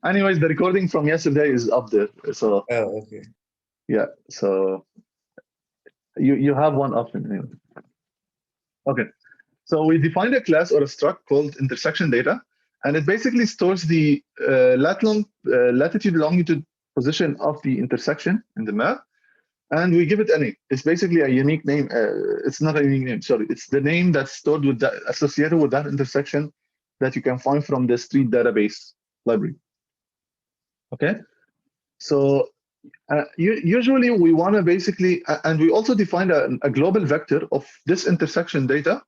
Anyways, the recording from yesterday is up there. So Oh, okay. yeah, so you have one option anyway. Okay, so we defined a class or a struct called intersection data, and it basically stores the latitude, longitude position of the intersection in the map, and we give it a name. It's basically a unique name. It's not a unique name, sorry. It's the name that's stored with that, associated with that intersection that you can find from the street database library. Okay, so usually we want to basically, and we also define a global vector of this intersection data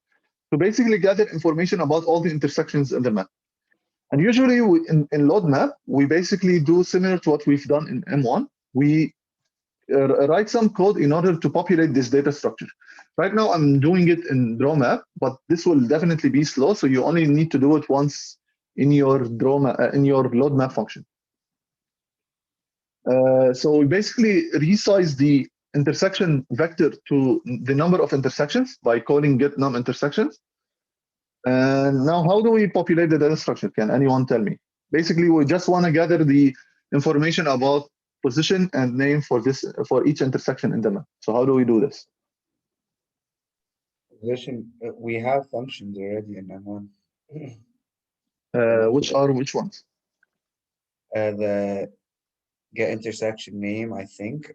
to basically gather information about all the intersections in the map. And usually in load map, we basically do similar to what we've done in M1. We write some code in order to populate this data structure. Right now, I'm doing it in draw map, but this will definitely be slow. So you only need to do it once in your draw map, in your load map function. So we basically resize the intersection vector to the number of intersections by calling get num intersections. And now how do we populate the data structure? Can anyone tell me? Basically, we just want to gather the information about position and name for each intersection in the map. So how do we do this? Position, we have functions already in M1. Which ones? The get intersection name, I think.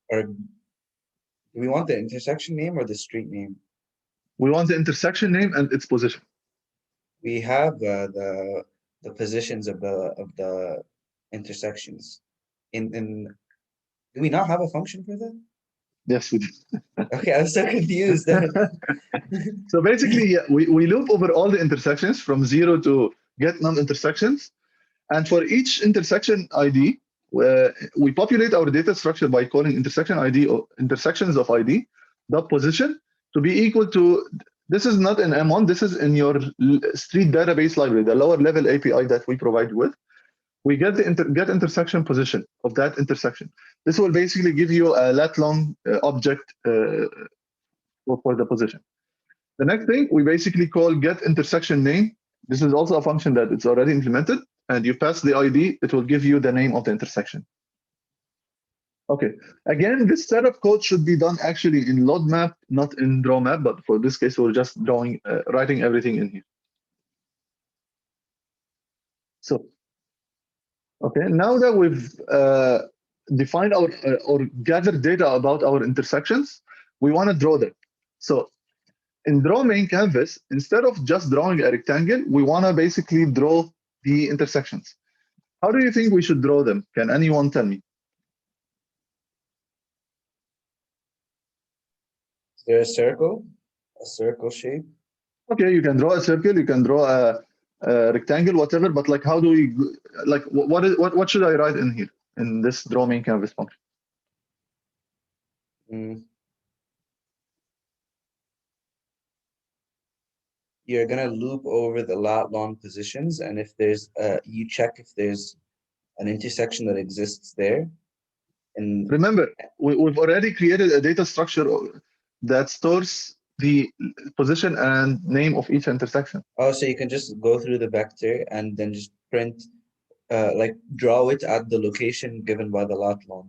Or do we want the intersection name or the street name? We want the intersection name and its position. We have the positions of the intersections. Do we not have a function for that? Yes, we do. Okay, I'm so confused. So basically, yeah, we loop over all the intersections from 0 to get num intersections. And for each intersection ID, we populate our data structure by calling intersection ID or intersections of ID dot position to be equal to, this is not in M1, this is in your street database library, the lower level API that we provide with. We get the get intersection position of that intersection. This will basically give you a lat long object for the position. The next thing, we basically call get intersection name. This is also a function that it's already implemented, and you pass the ID, it will give you the name of the intersection. Okay, again, this set of code should be done actually in load map, not in draw map, but for this case, we're just writing everything in here. So, okay, now that we've defined or gathered data about our intersections, we want to draw them. So in draw main canvas, instead of just drawing a rectangle, we want to basically draw the intersections. How do you think we should draw them? Can anyone tell me? Is there a circle shape? Okay, you can draw a circle, you can draw a rectangle, whatever. But like, how do we like? What should I write in here in this draw main canvas function? You're gonna loop over the lat long positions, and if there's you check if there's an intersection that exists there. And remember, we've already created a data structure that stores the position and name of each intersection. Oh, so you can just go through the vector and then just print, like draw it at the location given by the lat long.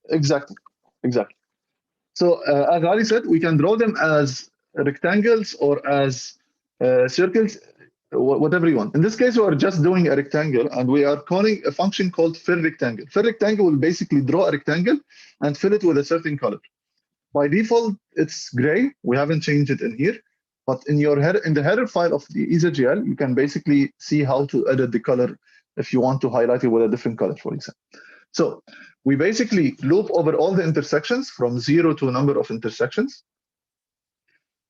Exactly, exactly. So as Ali said, we can draw them as rectangles or as circles, whatever you want. In this case, we're just doing a rectangle, and we are calling a function called fill rectangle. Fill rectangle will basically draw a rectangle and fill it with a certain color. By default, it's gray. We haven't changed it in here. But in the header file of the EasyGL, you can basically see how to edit the color if you want to highlight it with a different color, for example. So we basically loop over all the intersections from 0 to a number of intersections.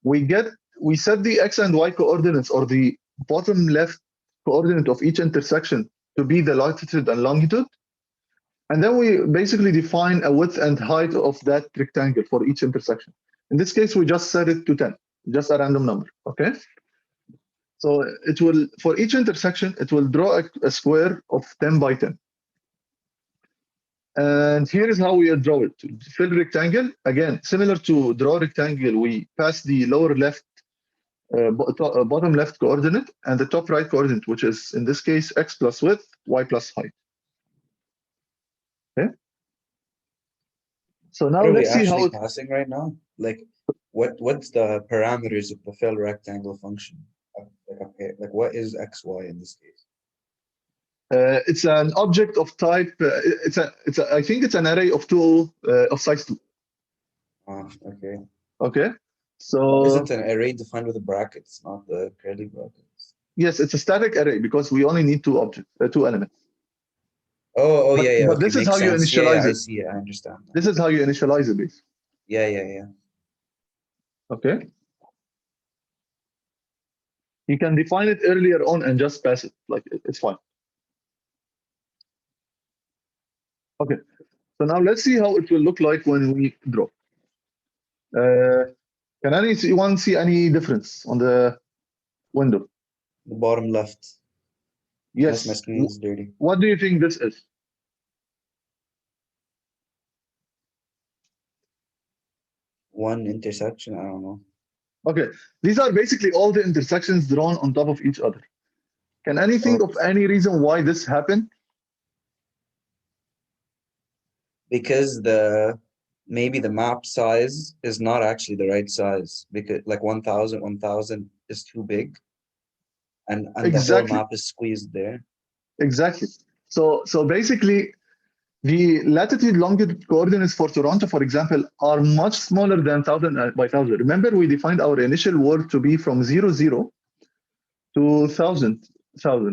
We set the X and Y coordinates, or the bottom left coordinate of each intersection, to be the latitude and longitude. And then we basically define a width and height of that rectangle for each intersection. In this case, we just set it to 10, just a random number, okay? So it will, for each intersection, it will draw a square of 10 by 10. And here is how we draw it. Fill rectangle, again, similar to draw rectangle, we pass the lower left, bottom left coordinate and the top right coordinate, which is, in this case, X plus width, Y plus height. So now What are we let's see how actually it, passing right now? Like, what's the parameters of the fill rectangle function? Like, okay, like what is x, y in this case? it's an object of type. I think it's an array of of size 2. Okay. Okay. Why is So it an array defined with the brackets, not the curly brackets? yes, it's a static array because we only need two elements. Oh, But yeah, yeah. but Okay, this is makes how you sense. Yeah, yeah, initialize I it. see it. I understand now. This is how you initialize it, basically. Yeah, yeah, yeah. Okay. You can define it earlier on and just pass it. Like it's fine. Okay. So now let's see how it will look like when we draw. Can anyone see any difference on the window? The bottom left. Unless my Yes. screen is dirty. What do you think this is? One intersection, I don't know. Okay. These are basically all the intersections drawn on top of each other. Can any think of any reason why this happened? Because maybe the map size is not actually the right size, because like 1000 is too big, and the whole Exactly. map is squeezed there. Exactly. So basically, the latitude longitude coordinates for Toronto, for example, are much smaller than 1000 by 1000. Remember, we defined our initial world to be from 0, 0 to 1000,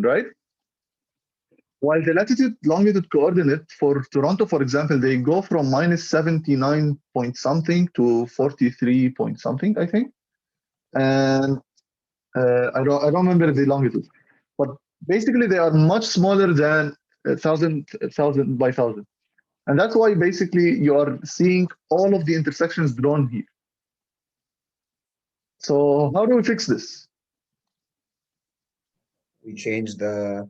right? While the latitude longitude coordinate for Toronto, for example, they go from minus 79 point something to 43 point something, I think. And I don't remember the longitude, but basically they are much smaller than 1000 by 1000. And that's why basically you are seeing all of the intersections drawn here. So how do we fix this? We changed the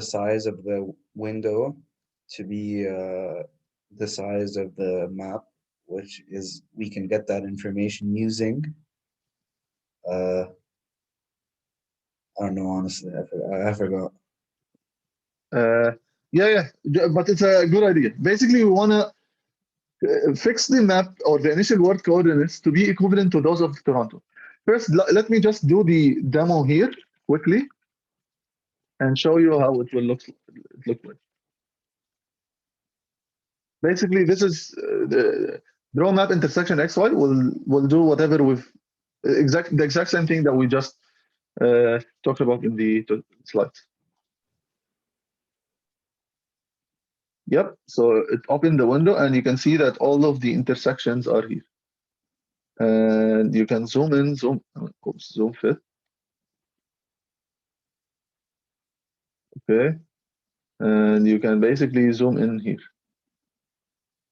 size of the window to be the size of the map, which is we can get that information using I don't know, honestly. I forgot. Yeah, but it's a good idea. Basically, we want to fix the map or the initial world coordinates to be equivalent to those of Toronto. First, let me just do the demo here quickly and show you how it will look like. Basically, this is the draw map intersection XY will do whatever with the exact same thing that we just talked about in the slides. Yep, so it opened the window and you can see that all of the intersections are here. And you can zoom in, zoom fit. Okay, and you can basically zoom in here.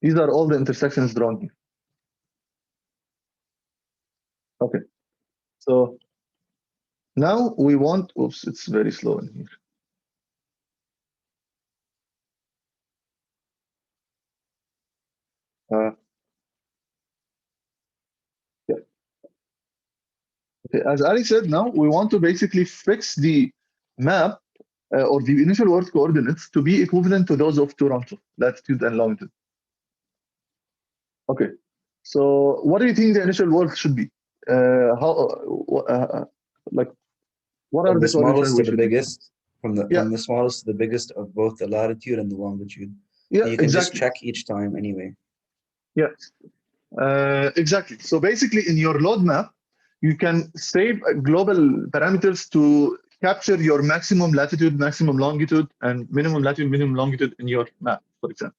These are all the intersections drawn here. Okay, so now we want, oops, it's very slow in here. Yeah. Okay, as Ali said, now we want to basically fix the map or the initial world coordinates to be equivalent to those of Toronto, latitude and longitude. Okay, so what do you think the initial world should be? Like, what are From the the coordinates smallest we to the should use? biggest, Yeah, from the smallest to the biggest of both the latitude and the longitude. yeah, And you can just exactly. check each time anyway. Yeah, exactly. So basically, in your load map, you can save global parameters to capture your maximum latitude, maximum longitude, and minimum latitude, minimum longitude in your map, for example.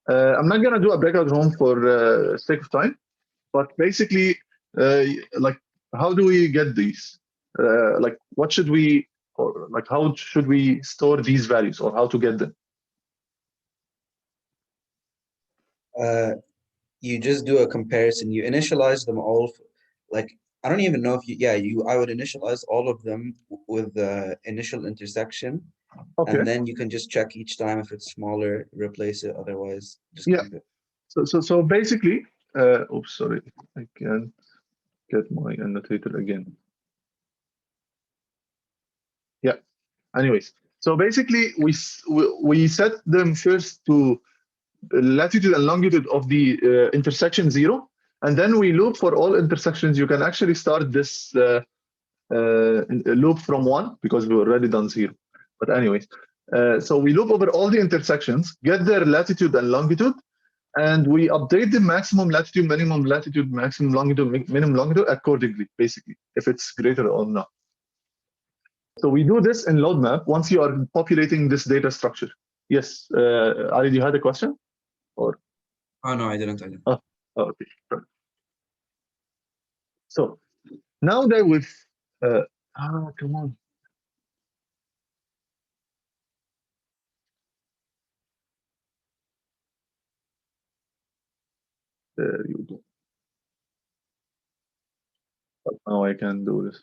I'm not going to do a breakout room for sake of time, but basically, like, how do we get these? Like, what should we, or like, how should we store these values, or how to get them? You just do a comparison. You initialize them all. Like, I don't even know if I would initialize all of them with the initial intersection. Okay. And then you can just check each time if it's smaller, replace it. Otherwise, just Yeah. keep it. So basically, oops, sorry, I can't get my annotator again. Yeah. Anyways, So basically, we set them first to latitude and longitude of the intersection 0, and then we loop for all intersections. You can actually start this loop from 1 because we've already done 0. But anyways, so we loop over all the intersections, get their latitude and longitude, and we update the maximum latitude, maximum longitude, minimum longitude accordingly, basically, if it's greater or not. So we do this in load map once you are populating this data structure. Yes, Ali, you had a question? Or? Oh, no, I didn't. Oh, okay. So now that we've, come on. There you go. But now I can do this.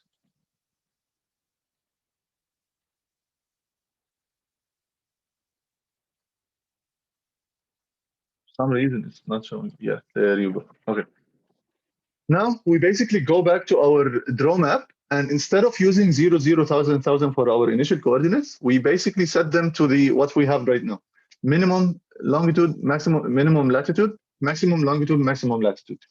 For some reason it's not showing. Yeah, there you go. Okay. Now we basically go back to our draw map, and instead of using 0, 0, 1,000 for our initial coordinates, we basically set them to the what we have right now: minimum longitude, minimum latitude, maximum longitude, maximum latitude,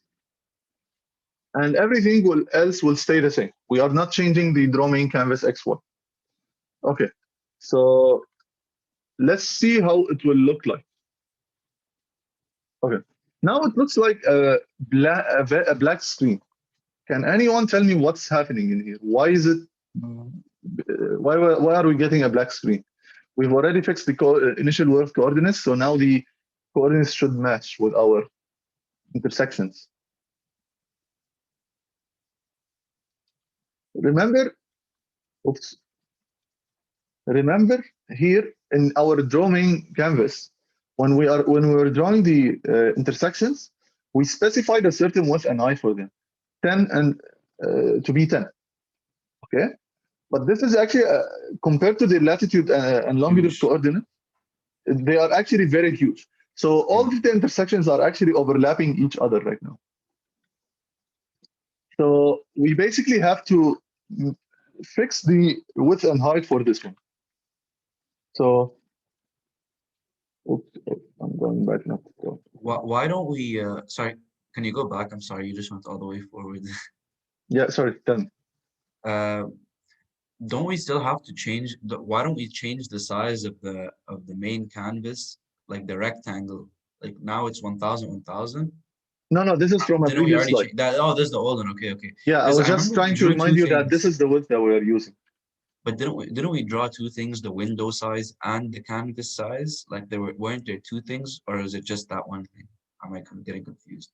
and everything else will stay the same. We are not changing the draw main canvas x1. Okay, so let's see how it will look like. Okay, now it looks like a black screen. Can anyone tell me what's happening in here? Why is it? Why are we getting a black screen? We've already fixed the initial world coordinates, so now the coordinates should match with our intersections. Remember, oops. Remember here in our drawing canvas, when we were drawing the intersections, we specified a certain width and height for them, 10 and to be 10. Okay, but this is actually compared to the latitude and longitude coordinate, they are actually very huge. So all of the intersections are actually overlapping each other right now. So we basically have to fix the width and height for this one. So, oops, I'm going back now. Why don't we, sorry, can you go back? I'm sorry, you just went all the way forward. Yeah, sorry, tell me. Don't we still have to change why don't we change the size of the main canvas, like the rectangle? Like now it's 1,000, 1,000. No, this is from a Didn't we previous already slide. change that? Oh, this is the old one. Okay. Yeah, I Because was I just remember trying we to drew remind two you that this things. is the width that we are using. But didn't we draw two things, the window size and the canvas size? Like weren't there two things, or is it just that one thing? Am I getting confused?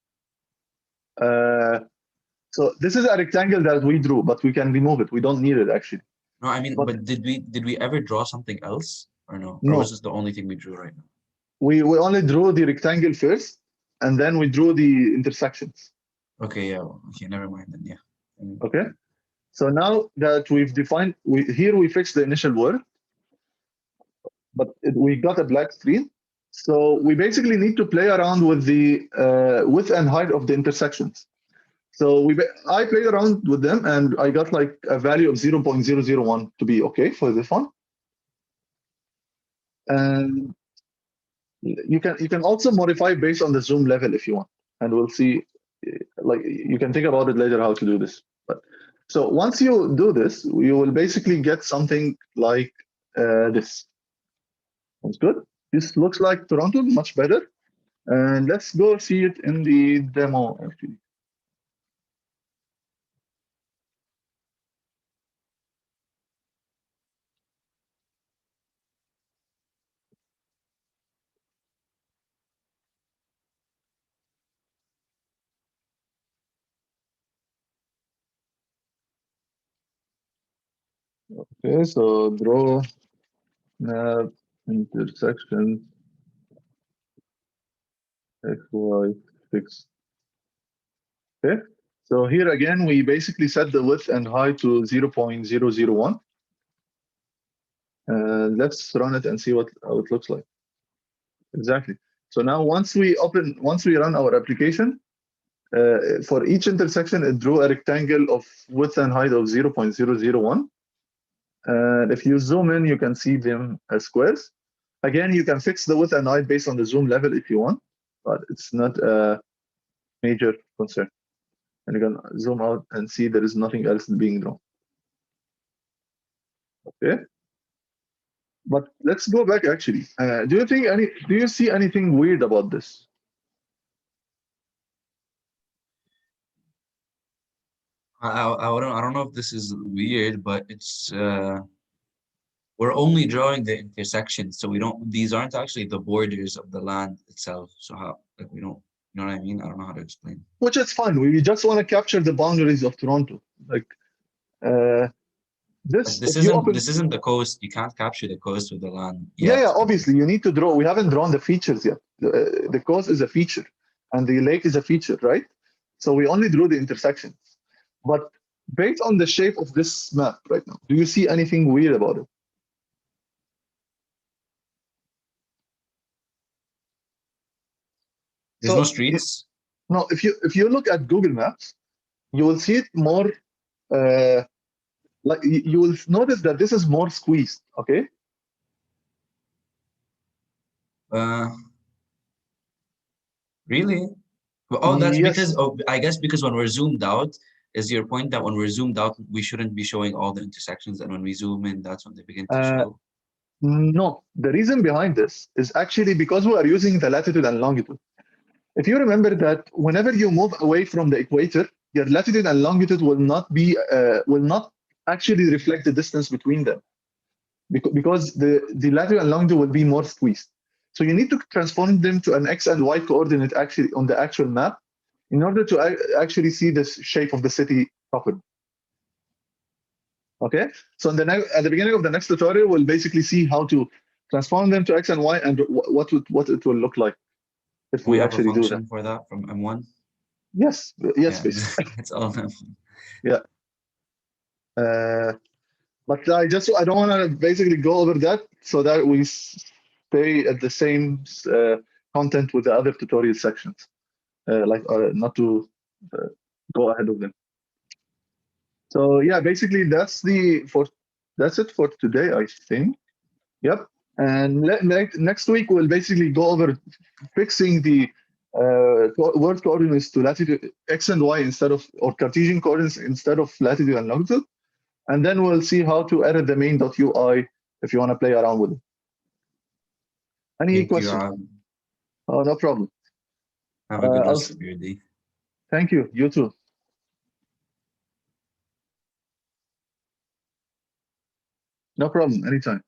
So this is a rectangle that we drew, but we can remove it. We don't need it actually. No, I mean, but did we ever draw something else or no? Or was this the only thing we drew right now? We only drew the rectangle first, and then we drew the intersections. Okay, yeah. Okay, never mind then. Yeah. Okay. So now that we've defined, here we fixed the initial word, but we got a black screen. So we basically need to play around with the width and height of the intersections. So I played around with them, and I got like a value of 0.001 to be okay for this one. And you can also modify based on the zoom level if you want, and we'll see. Like you can think about it later how to do this. But so once you do this, you will basically get something like this. Sounds good. This looks like Toronto, much better. And let's go see it in the demo actually. Okay, so draw map intersection XY fix. Okay, so here again, we basically set the width and height to 0.001. Let's run it and see how it looks like. Exactly. So now once we run our application, for each intersection, it drew a rectangle of width and height of 0.001. And if you zoom in, you can see them as squares. Again, you can fix the width and height based on the zoom level if you want, but it's not a major concern. And you can zoom out and see there is nothing else being drawn. Okay. But let's go back actually. Do you see anything weird about this? I don't know if this is weird, but it's we're only drawing the intersections, so we don't. These aren't actually the borders of the land itself. So how, like, we don't. You know what I mean? I don't know how to explain. Which is fine. We just want to capture the boundaries of Toronto. Like this, if you open. This isn't the coast. You can't capture the coast with the land Yeah, yet. yeah. Obviously, you need to draw. We haven't drawn the features yet. The coast is a feature, and the lake is a feature, right? So we only drew the intersections. But based on the shape of this map right now, do you see anything weird about it? There's So no streets. no, if you look at Google Maps, you will see it more. Like you will notice that this is more squeezed. Okay. Uh, really? Oh, that's because Yes. oh, I guess because when we're zoomed out, is your point that when we're zoomed out, we shouldn't be showing all the intersections, and when we zoom in, that's when they begin to Uh, show? no, the reason behind this is actually because we are using the latitude and longitude. If you remember that whenever you move away from the equator, your latitude and longitude will not actually reflect the distance between them because the latitude and longitude will be more squeezed. So you need to transform them to an x and y coordinate actually on the actual map in order to actually see the shape of the city properly. Okay, so at the beginning of the next tutorial, we'll basically see how to transform them to x and y and what it will look like if And we we have a actually do that. function for that from M1. Yes, yes, Yeah, basically. it's all Yeah. But I don't want to basically go over that so that we stay at the same content with the other tutorial sections, not to go ahead of them. So yeah, basically that's it for today, I think. Yep. And next week we'll basically go over fixing the world coordinates to latitude x and y instead of, or Cartesian coordinates instead of latitude and longitude. And then we'll see how to edit the main.ui if you want to play around with it. Any Thank you, questions? Rob. Oh, no problem. Have a good I'll, rest of your day. thank you. You too. No problem. Anytime.